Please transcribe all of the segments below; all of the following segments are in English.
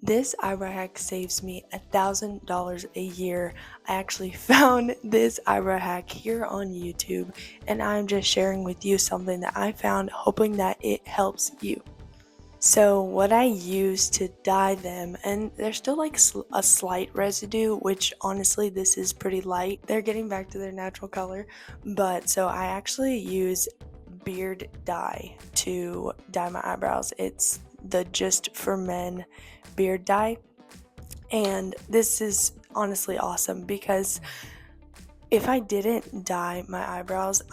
This eyebrow hack saves me $1,000 a year. I actually found this eyebrow hack here on YouTube, and I'm just sharing with you something that I found, hoping that it helps you. So what I use to dye them, and there's still like a slight residue, which honestly this is pretty light. They're getting back to their natural color, but so I actually use beard dye to dye my eyebrows. It's the Just for Men beard dye, and this is honestly awesome because if I didn't dye my eyebrows,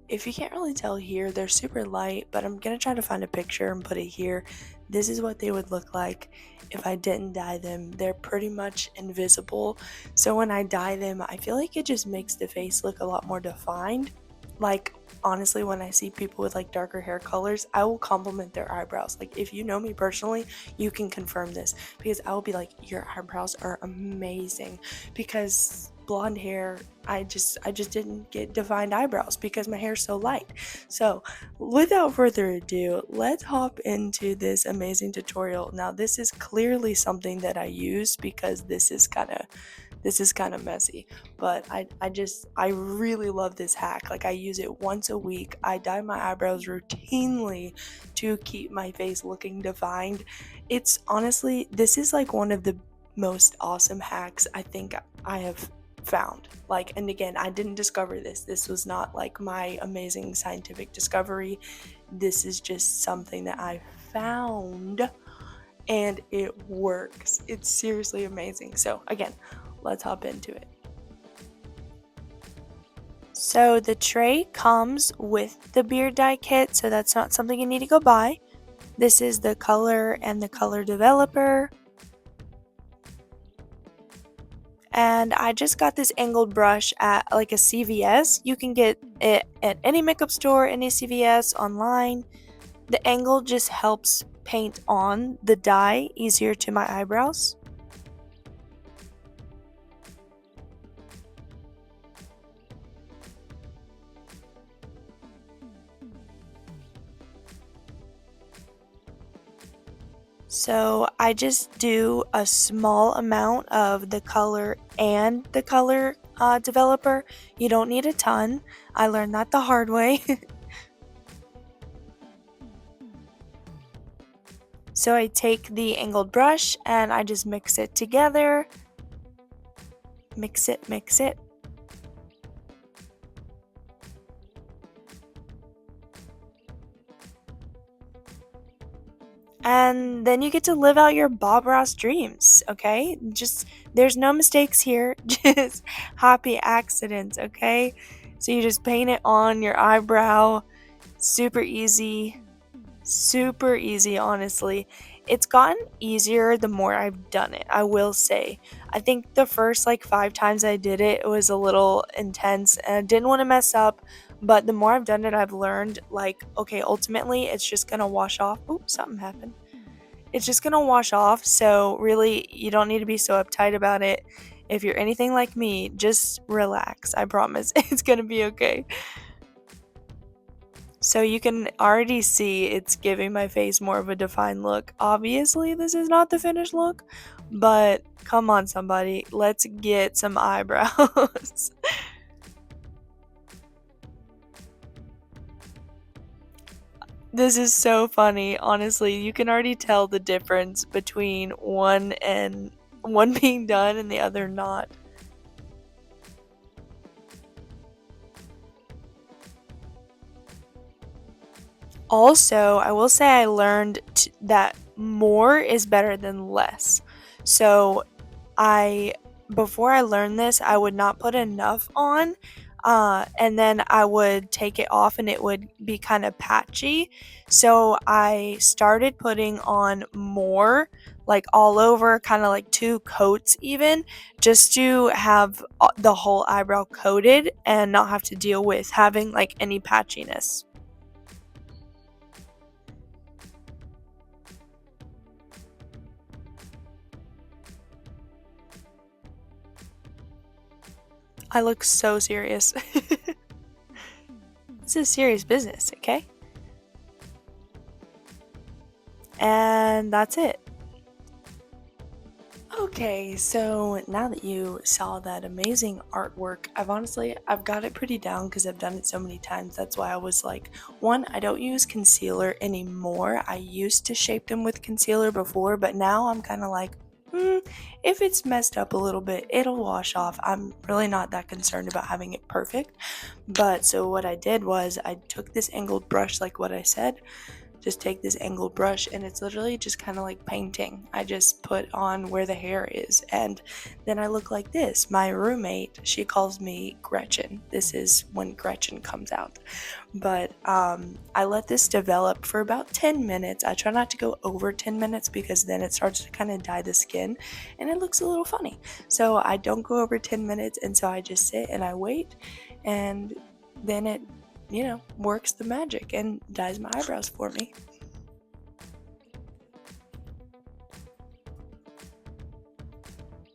if you can't really tell here, they're super light, but I'm gonna try to find a picture and put it here. This is what they would look like if I didn't dye them. They're pretty much invisible, so when I dye them, I feel like it just makes the face look a lot more defined. Like, honestly, when I see people with like darker hair colors, I will compliment their eyebrows. Like, if you know me personally, you can confirm this, because I will be like, your eyebrows are amazing, because blonde hair, I just didn't get defined eyebrows because my hair's so light. So without further ado, let's hop into this amazing tutorial. Now, this is clearly something that I use because this is kind of messy, but I really love this hack. Like, I use it once a week. I dye my eyebrows routinely to keep my face looking defined. It's honestly, this is like one of the most awesome hacks I think I have found. Like, and again, I didn't discover this was not like my amazing scientific discovery. This is just something that I found, and it works. It's seriously amazing. So again, let's hop into it. So the tray comes with the beard dye kit, so that's not something you need to go buy. This is the color and the color developer. And I just got this angled brush at like a CVS. You can get it at any makeup store, any CVS, online. The angle just helps paint on the dye easier to my eyebrows. So I just do a small amount of the color and the color developer. You don't need a ton. I learned that the hard way. So I take the angled brush and I just mix it together. Mix it. And then you get to live out your Bob Ross dreams, okay? Just, there's no mistakes here, just happy accidents, okay? So you just paint it on your eyebrow. Super easy, honestly. It's gotten easier the more I've done it, I will say. I think the first like 5 times I did it, it was a little intense and I didn't want to mess up, but the more I've done it, I've learned like, okay, ultimately it's just gonna wash off. Oops, something happened. It's just gonna wash off, so really you don't need to be so uptight about it. If you're anything like me, just relax. I promise it's gonna be okay. So you can already see it's giving my face more of a defined look. Obviously, this is not the finished look, but come on somebody, let's get some eyebrows. This is so funny, honestly. You can already tell the difference between one being done and the other not. Also, I will say I learned that more is better than less. So before I learned this, I would not put enough on, and then I would take it off and it would be kind of patchy. So I started putting on more, like all over, kind of like 2 coats even, just to have the whole eyebrow coated and not have to deal with having like any patchiness. I look so serious. This is serious business, okay? And that's it. Okay, so now that you saw that amazing artwork, I've got it pretty down because I've done it so many times. That's why I was like, one, I don't use concealer anymore. I used to shape them with concealer before, but now I'm kind of like, hmm, if it's messed up a little bit, it'll wash off. I'm really not that concerned about having it perfect. But so what I did was I took this angled brush, like what I said, just take this angled brush, and it's literally just kind of like painting. I just put on where the hair is, and then I look like this. My roommate, she calls me Gretchen. This is when Gretchen comes out. But I let this develop for about 10 minutes. I try not to go over 10 minutes because then it starts to kind of dye the skin and it looks a little funny. So I don't go over 10 minutes, and so I just sit and I wait, and then it works the magic and dyes my eyebrows for me.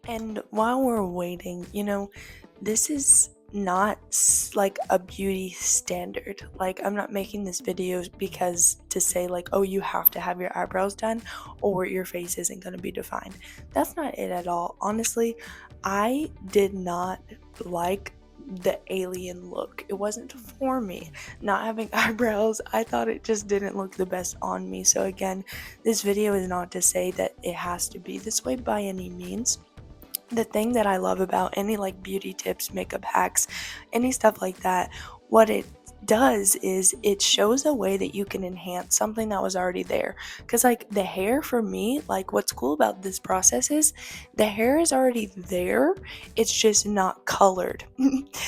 And while we're waiting, this is not like a beauty standard. Like, I'm not making this video because to say like, oh, you have to have your eyebrows done or your face isn't going to be defined. That's not it at all. Honestly, I did not like the alien look. It wasn't for me. Not having eyebrows, I thought it just didn't look the best on me. So again, this video is not to say that it has to be this way by any means. The thing that I love about any like beauty tips, makeup hacks, any stuff like that, what it does is it shows a way that you can enhance something that was already there. Because like the hair, for me, like what's cool about this process is the hair is already there, it's just not colored.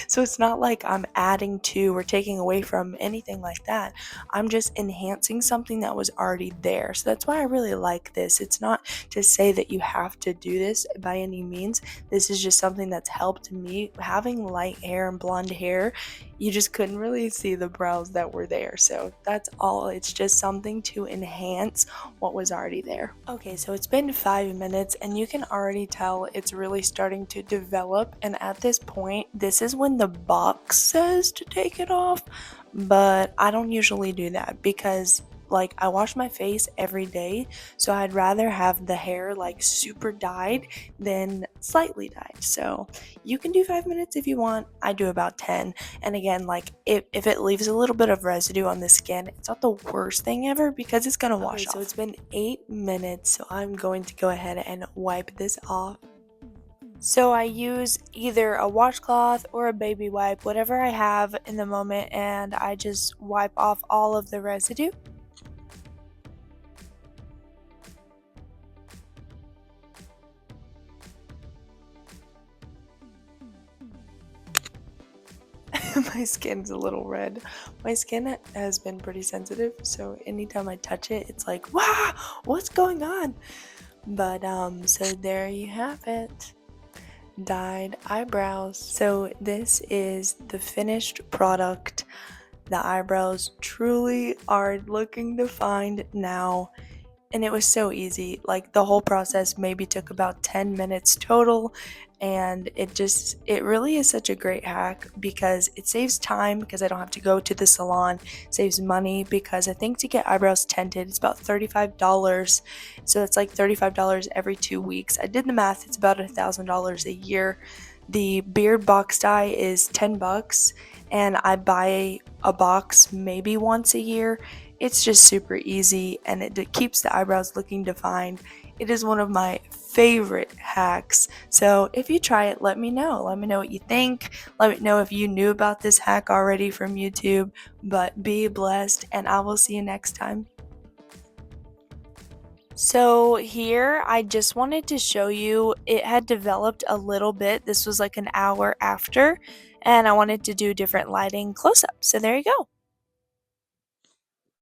So it's not like I'm adding to or taking away from anything like that. I'm just enhancing something that was already there. So that's why I really like this. It's not to say that you have to do this by any means. This is just something that's helped me. Having light hair and blonde hair, you just couldn't really see the brows that were there. So that's all. It's just something to enhance what was already there. Okay, so it's been 5 minutes and you can already tell it's really starting to develop. And at this point, this is when the box says to take it off. But I don't usually do that because like I wash my face every day, so I'd rather have the hair like super dyed than slightly dyed. So you can do 5 minutes if you want. I do about 10. And again, like if it leaves a little bit of residue on the skin, it's not the worst thing ever because it's gonna wash off. So it's been 8 minutes, so I'm going to go ahead and wipe this off. So I use either a washcloth or a baby wipe, whatever I have in the moment, and I just wipe off all of the residue. My skin's a little red. My skin has been pretty sensitive, so anytime I touch it, it's like, wow, what's going on? But so there you have it. Dyed eyebrows. So this is the finished product. The eyebrows truly are looking defined now. And it was so easy. Like the whole process maybe took about 10 minutes total, and it really is such a great hack because it saves time because I don't have to go to the salon. It saves money because I think to get eyebrows tinted it's about $35. So it's like $35 every 2 weeks. I did the math, it's about $1,000 a year. The beard box dye is $10 and I buy a box maybe once a year. It's just super easy and it keeps the eyebrows looking defined. It is one of my favorite hacks. So if you try it, let me know. Let me know what you think. Let me know if you knew about this hack already from YouTube. But be blessed and I will see you next time. So here, I just wanted to show you, it had developed a little bit. This was like an hour after, and I wanted to do different lighting close up. So there you go.